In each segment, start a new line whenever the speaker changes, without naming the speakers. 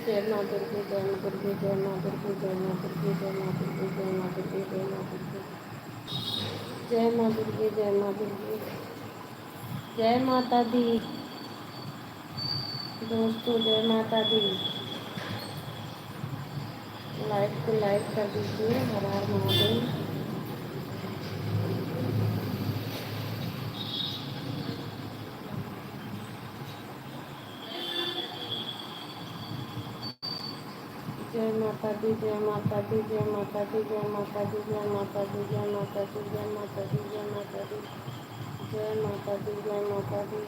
जय माँ दुर्गे, जय माँ दुर्गे, जय माँ दुर्गे, जय माँ दुर्गे, जय माँ दुर्गे, जय माँ दुर्गे, जय माँ दुर्गे, जय माँ दुर्गे, जय माँ दुर्गे, जय माता दी। दोस्तों जय माता दी। लाइक को लाइक कर दीजिए। हर हर महादेव। जय माता दी, जय माता दी, जय माता दी, जय माता दी, जय माता दी, जय माता दी, जय माता दी, जय माता दी, जय माता दी, जय माता दी।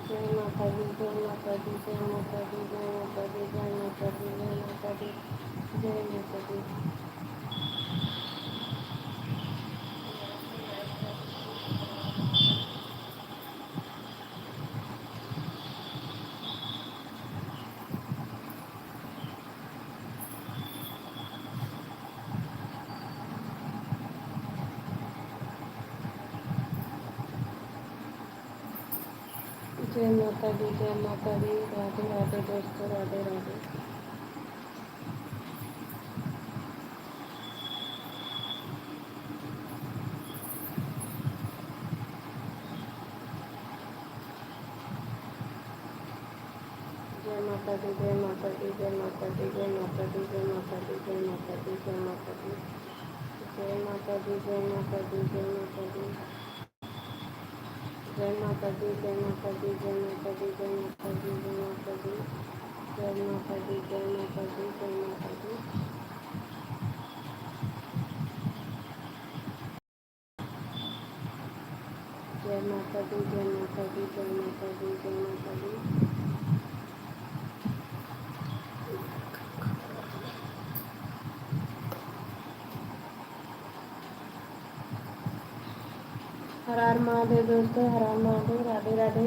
जय माता दी, जय माता दी, जय माता दी, जय माता दी, जय माता दी, जय माता दी, जय माता दी। जय माता दी, जय माता दी। राधे राधे दोस्तों, राधे राधे। जय माता दी, जय माता दी, जय माता दी, जय माता दी, जय माता दी, जय माता दी, जय माता दी, जय माता दी, जय माता दी, जय माता दी, जय माता दी, जय माता दी, जय माता दी, जय माता दी, जय माता दी, जय माता दी, जय माता दी, जय माता दी। जय माता दी, जय माता दी, जय माता दी, जय माता दी। हर हर महादेव दोस्तों, हर हर महादेव। राधे राधे।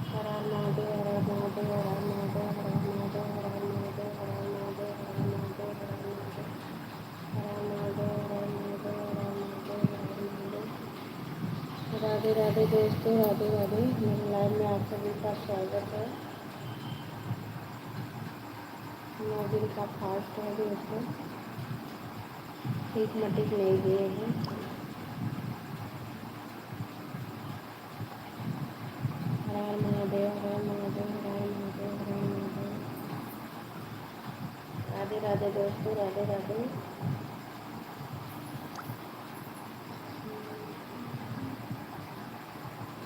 हर हर महादेव, हर हर महादेव, हर हर महादेव, हर हर महादेव, हर हर महादेव, हर हर महादेव, हर हर महादेव, हर हर महादेव, हर हर महादेव, हर हर महादेव, हर हर महादेव, हर हर महादेव। राधे राधे दोस्तों, राधे राधे। मेरे लाइव में आप सभी का स्वागत है। 9 दिन का फास्ट है दोस्तों। ठीक मटिक नहीं गए हैं। हर हर महादेव, हर हर महादेव, हर हर महादेव, हर हर महादेव। राधे राधे दोस्तों, राधे राधे।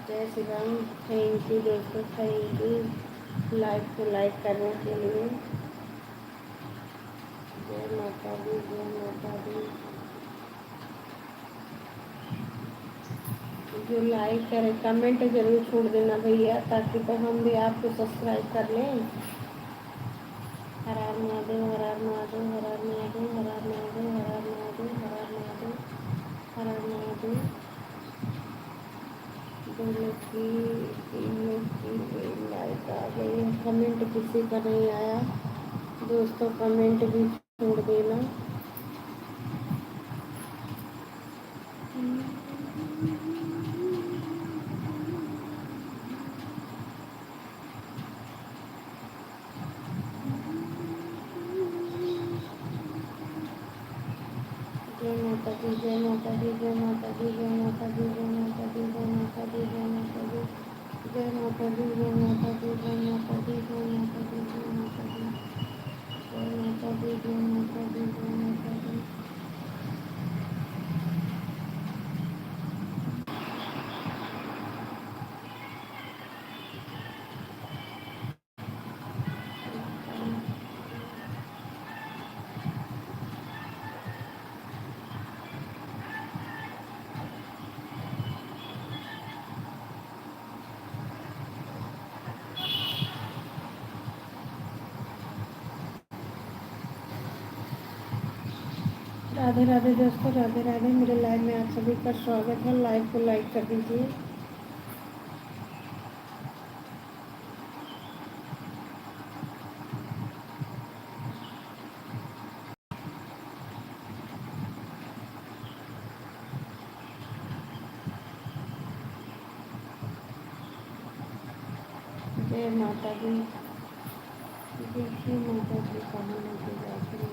जय श्री राम। थैंक यू दोस्तों, थैंक यू लाइक को लाइक करने के लिए। जय माता दी, जय माता दी। जो लाइक करे कमेंट जरूर छोड़ देना भैया, ताकि तो हम भी आपको सब्सक्राइब कर लें। हर हर महादेव, हर हर महादेव, हर हर महादेव, हर हर महादेव, हर हर महादेव, हर हर महादेव, हर हर महादेव। 2 लोग की 3 लोग की लाइक आ गई। कमेंट किसी का नहीं आया दोस्तों, कमेंट भी छोड़ देना। जय माता दी, जय माता दी, जय माता दी, जय माता दी, जय माता दी, जय माता दी, जय माता दी, जय माता दी, जय माता दी, जय माता दी, जय माता दी, जय माता दी, जय माता दी, जय माता दी, जय माता दी। राधे राधे दोस्तों, राधे राधे। मेरे लाइव में आप सभी का स्वागत है। लाइव को लाइक कर दीजिए। जय माता दी। देखिए माता जी कहाँ लेके जाती है।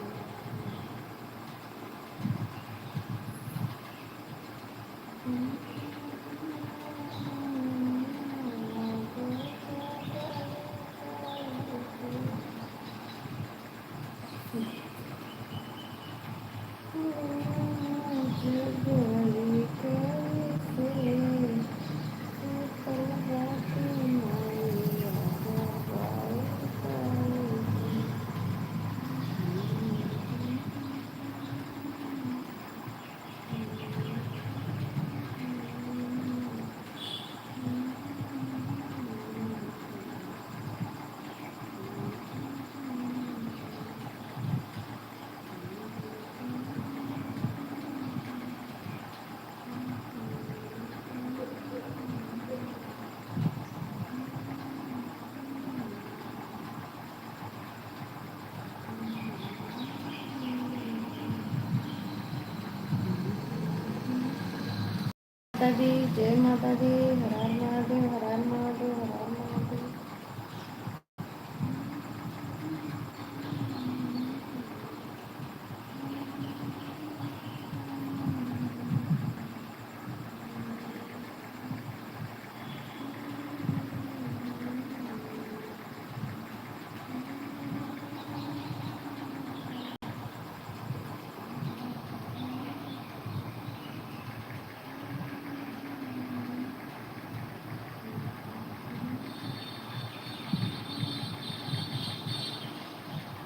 माता दी, जय माता दी। हर हर महादेव, हर हर महादेव, हर हर महादेव।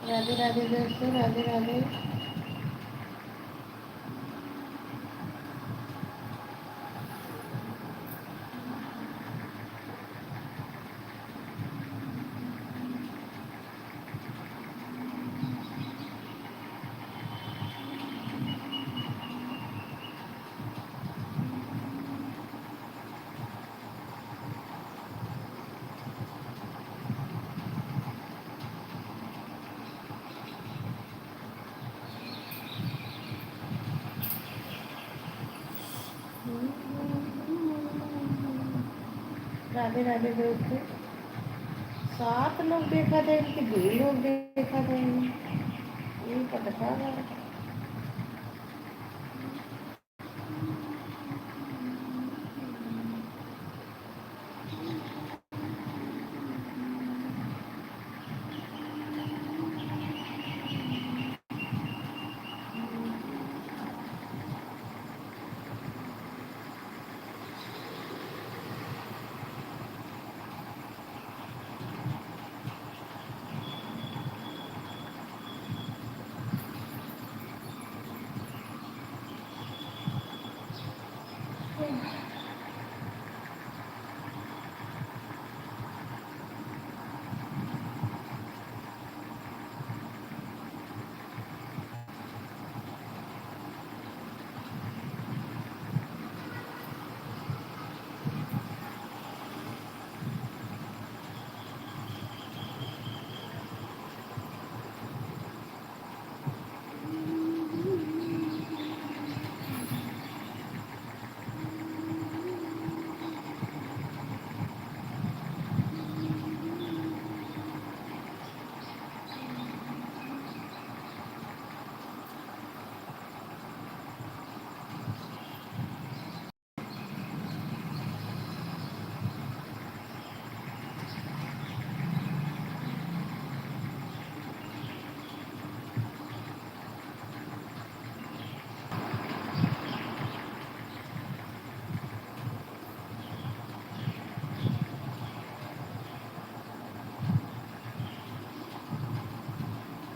राधे राधे दोस्तों, राधे राधे। राधे राधे दोस्तों। 7 लोग देखा था कि 2 लोग देखा था, यही पता था।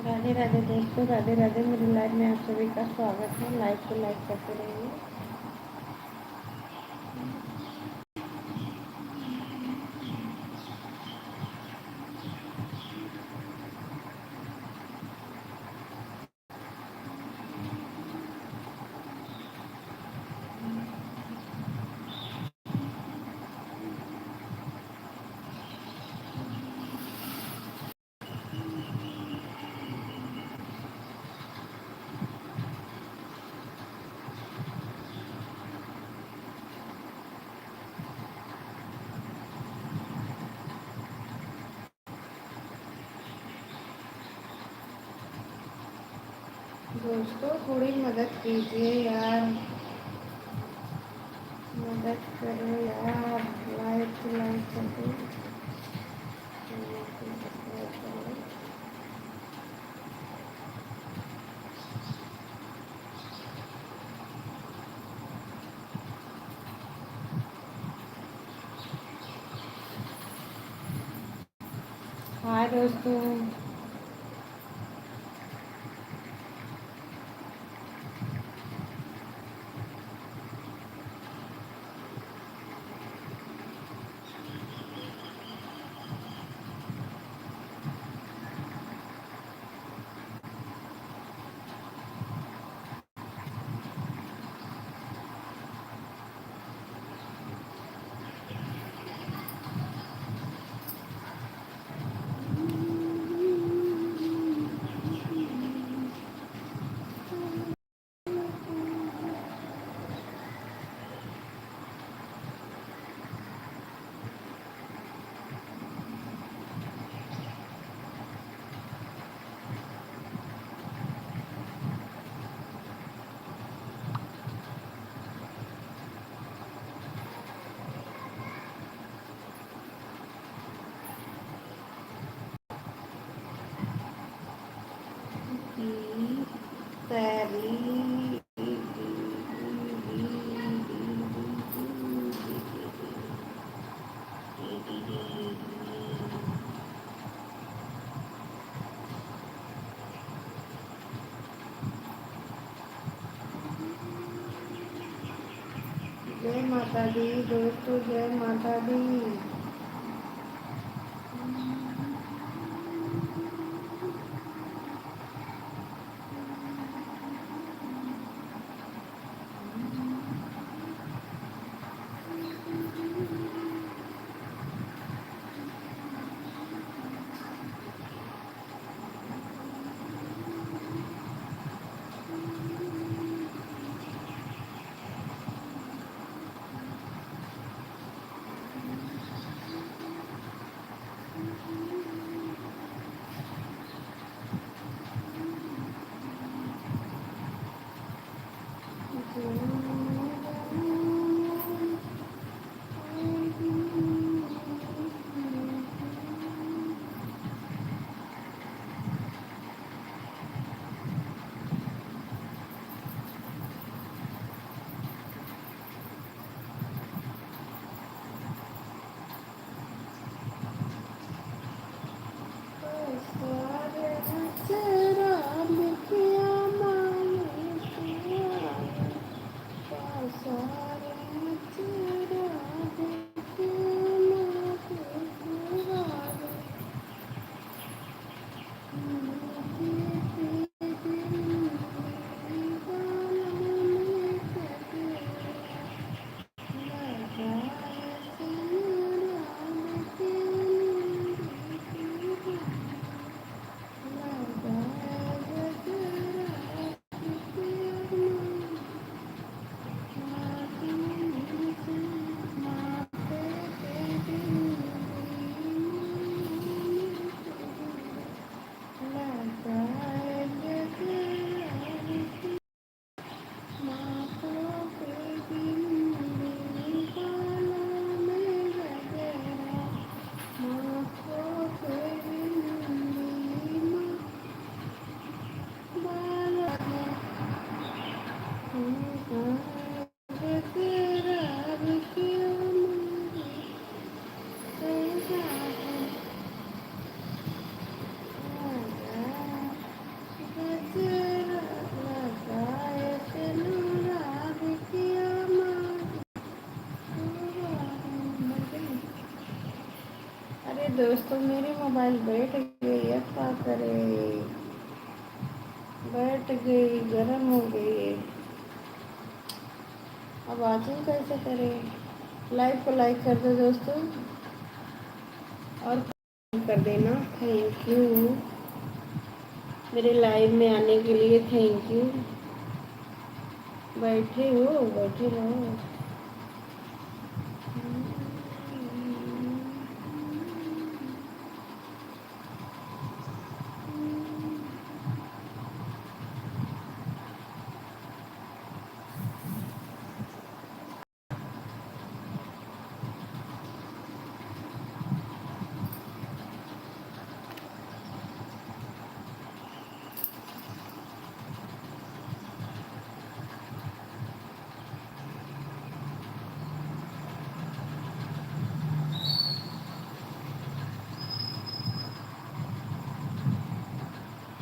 राधे राधे दोस्तों, राधे राधे। मेरी लाइव में आप सभी का स्वागत है। लाइव को लाइक करते रहिए। दोस्तों थोड़ी मदद कीजिए यार, मदद करो यार, लाइक कर दो, सब्सक्राइब करो। हाय दोस्तों। जय माता दी दोस्तों, जय माता दी। दोस्तों मेरी मोबाइल बैठ गई, अब क्या करे, बैठ गई, गर्म हो गई। अब वॉचिंग कैसे करें? लाइव को लाइक कर दो दोस्तों और कर देना। थैंक यू मेरे लाइव में आने के लिए, थैंक यू। बैठे हो, बैठे रहो।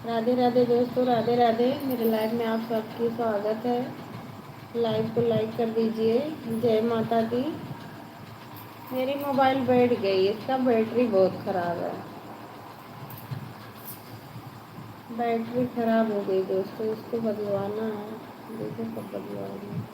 राधे राधे दोस्तों, राधे राधे। मेरे लाइव में आप सबकी स्वागत है। लाइव को लाइक कर दीजिए। जय माता दी। मेरी मोबाइल बैठ गई, इसका बैटरी बहुत ख़राब है। बैटरी ख़राब हो गई दोस्तों, इसको बदलवाना है। देखो कब बदलवाऊंगी।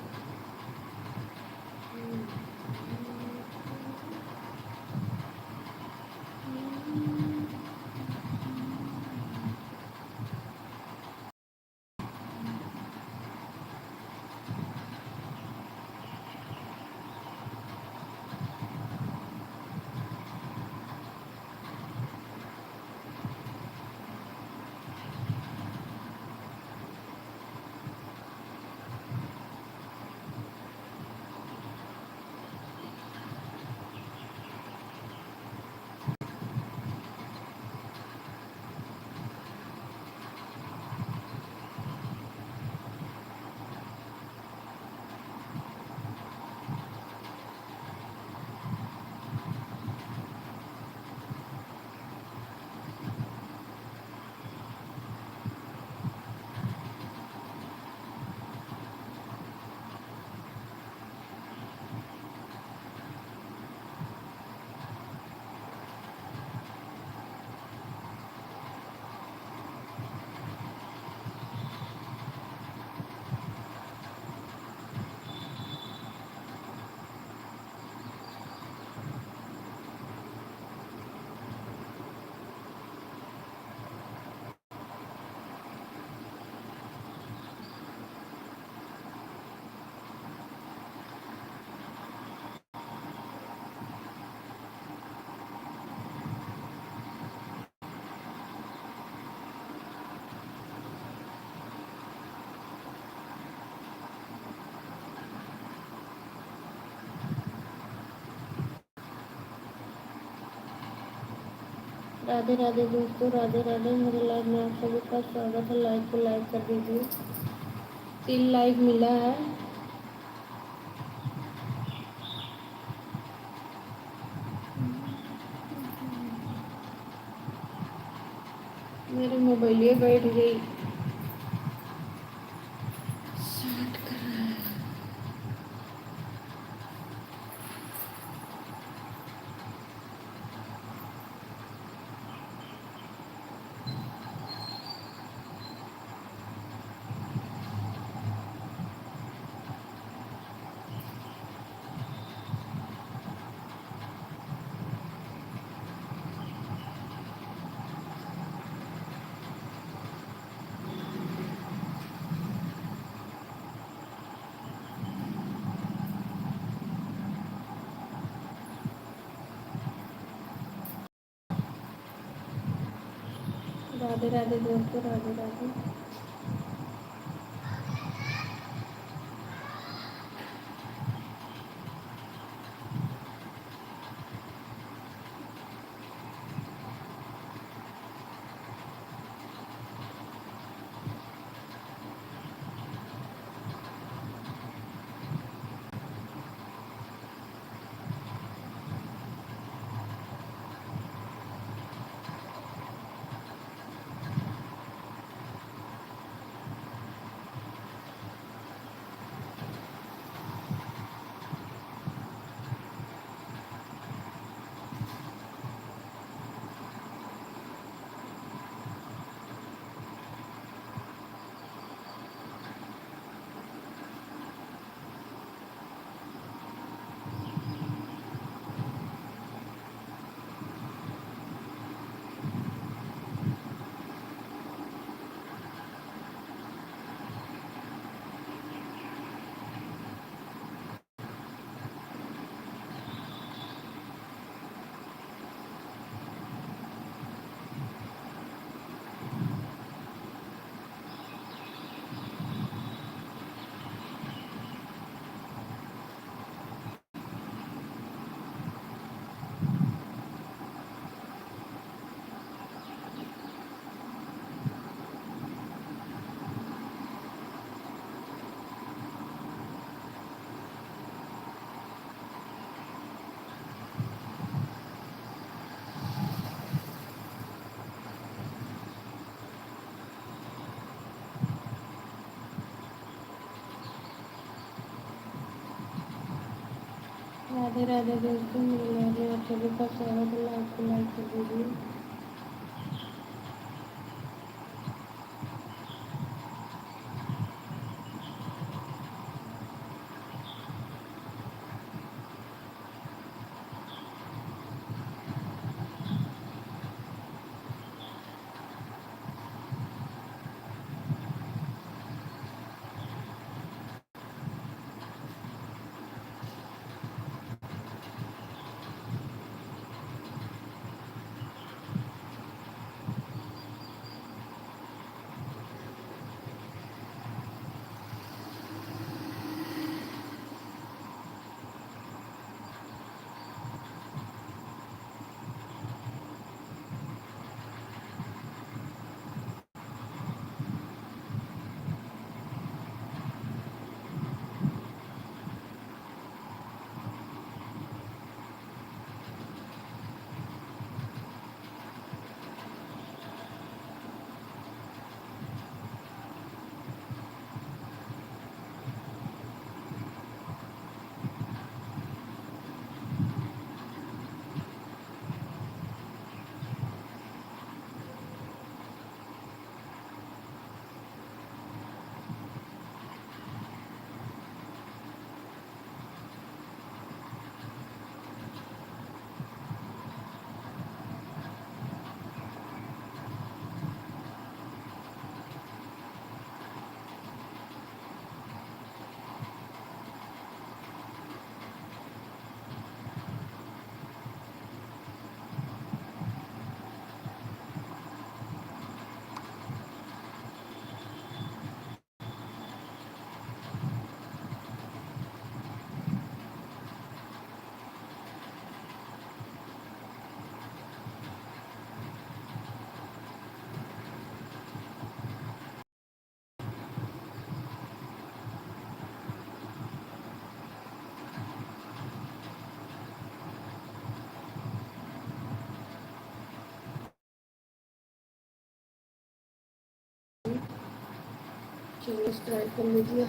राधे राधे दोस्तों, राधे राधे। मेरे लाइव में आप सभी का स्वागत है। लाइव को लाइक कर दीजिए। 3 लाइक मिला है। मेरी मोबाइल ये बैठ गई। राधे राधे दोस्तों, राधे राधे। राधे राधे दोस्तों, मेरी लाइव में आप सभी का स्वागत है। लाइक को लाइक कर दीजिए। चलिए सब्सक्राइब कर लीजिए।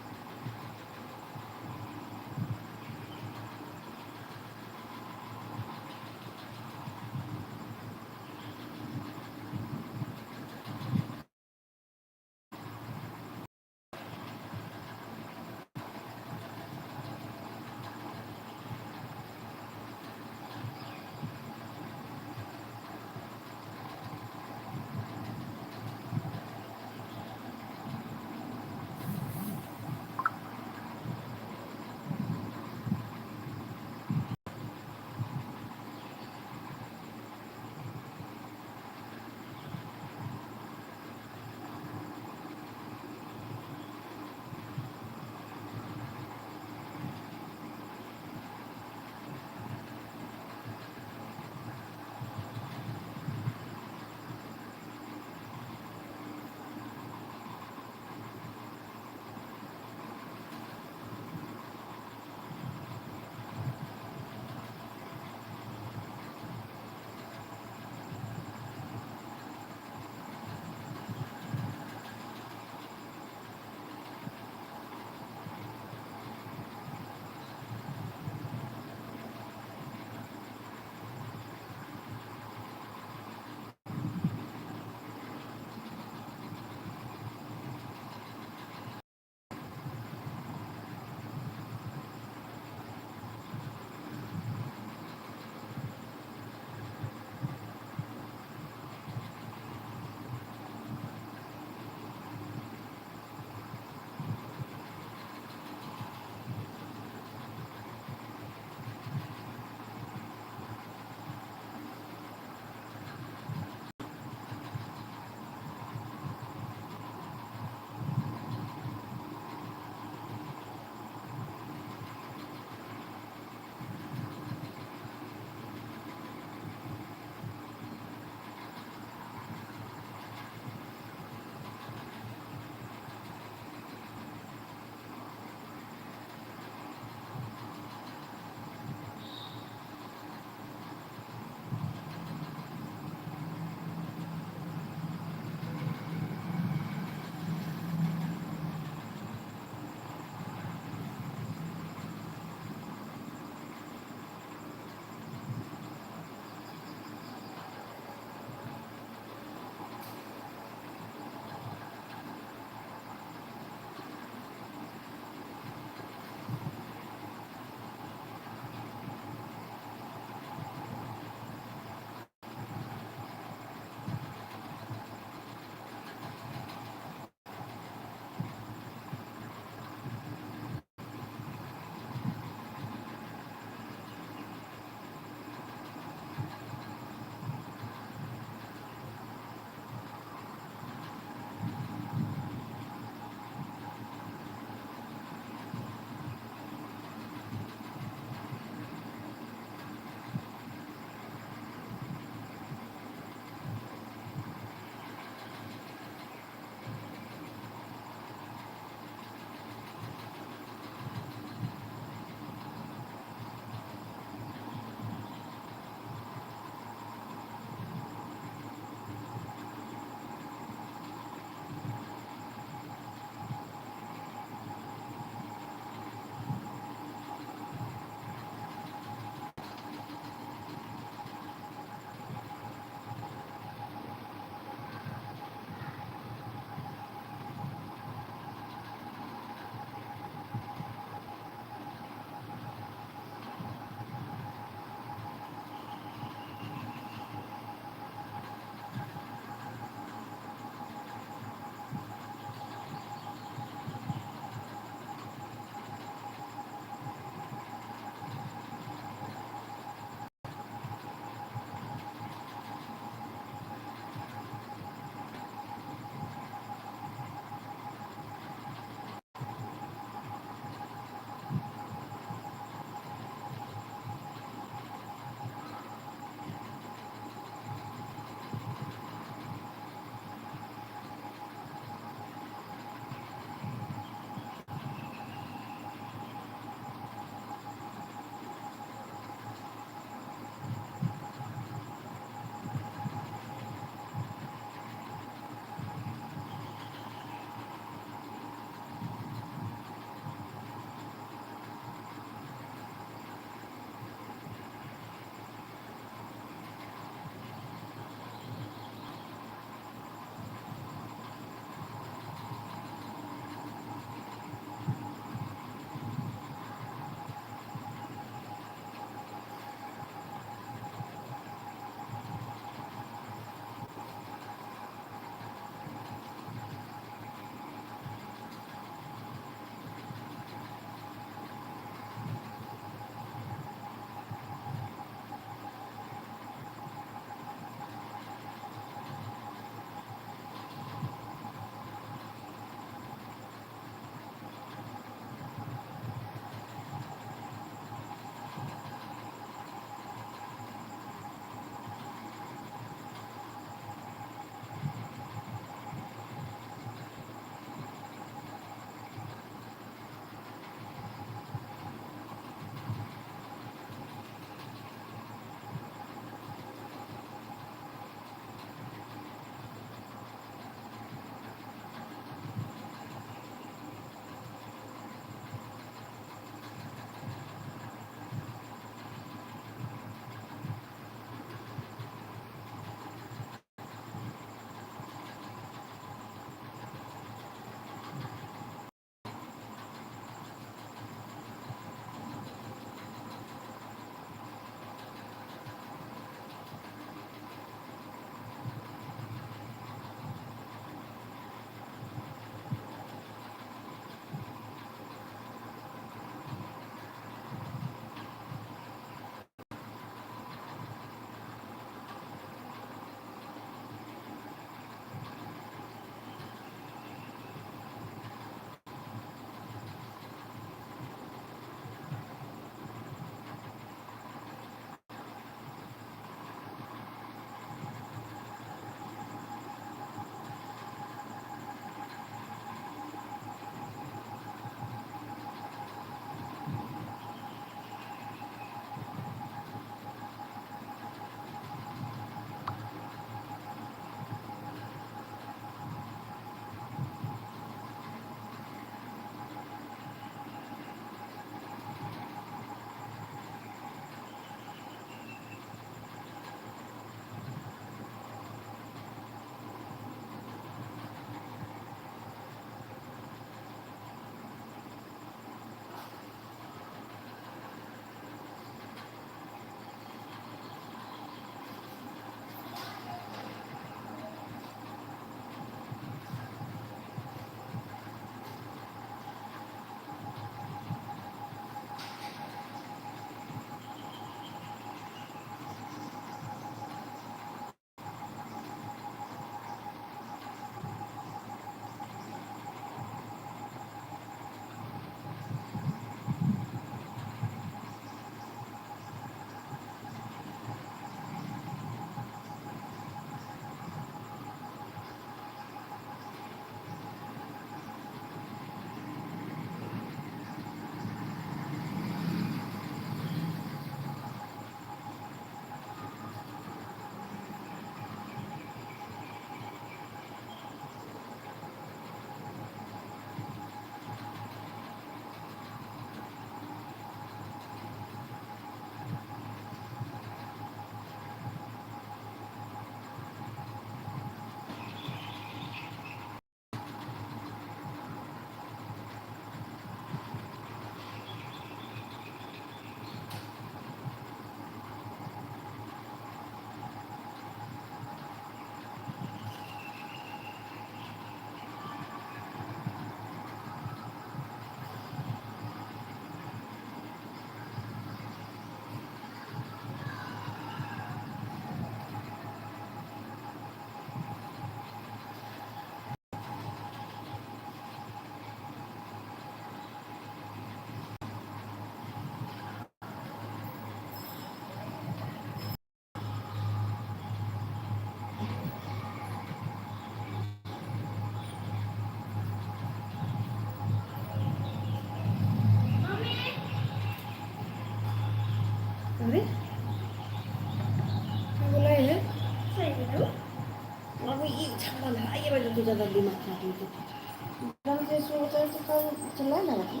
एकदम से सोचा तो कल चला ना कि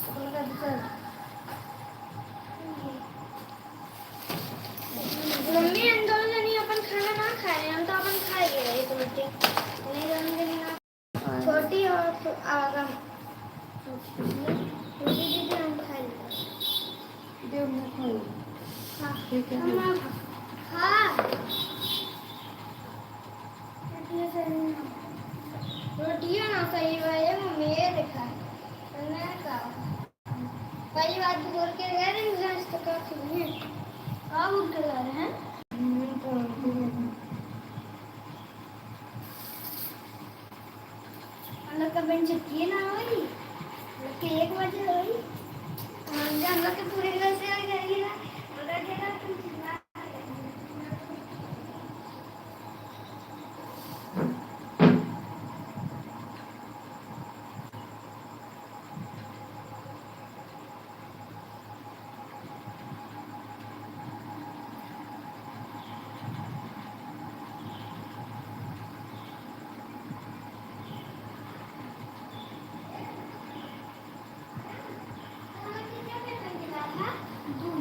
तो लगा दिक्कत।
मम्मी हम दोनों जनी अपन खाना ना खाए हम तो अपन खाएंगे एक रोटी नहीं दोनों जनी ना छोटी और आगम छोटी दीदी हम खा लेंगे
देव ना खाओ।
हाँ
ठीक है
हम हाँ रोटियां ना सही वाले मम्मी ये देखा मैंने कहा पहली बात तो बोल के गए थे लंच तो कर चुके हैं आप उठ के जा रहे हैं अंदर का बेंच किए ना वही लेकिन 1 बजे वही हम लोग के पूरे घर से आ गए ना अंदर के ना तुम चिल्ला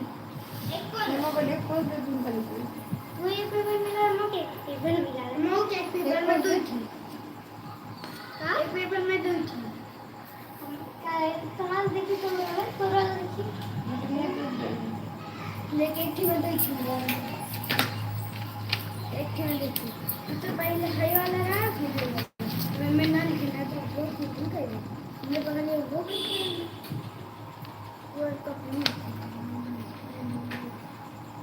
मैं बोले कोई दे दूँ कल को।
वो एक पेपर मिला मौके पेपर मिला मौके एक पेपर में 2 थी हाँ एक पेपर में 2 थी क्या है तुम्हारे देखी तो लगा पूरा देखी लेकिन एक थी में 2 थी एक थी में देखी तो पहले हाई वाला रहा फिर मैं ना लिखना तो वो कुछ कर हमने पहले वो वर्ल्ड कप में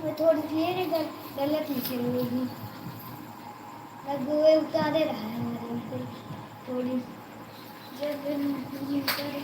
मैं थोड़ी देर गलत लिखी होगी अब वो उतारे रहा है हमारे पे थोड़ी जब ये उतारे